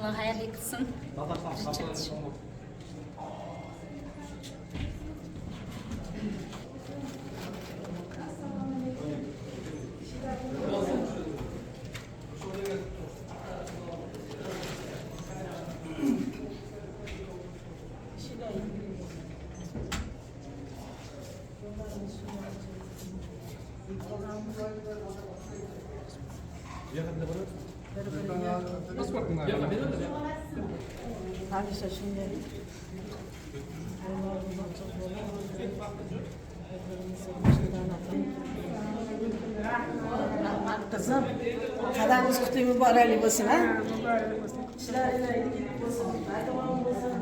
Allah hayırlı kılsın. Hadi şimdi. Kızım, kadar kız kutuyu mübarek olsun ha? Mübarek olsun. İşler ile ilgili olsun. Hadi bakalım.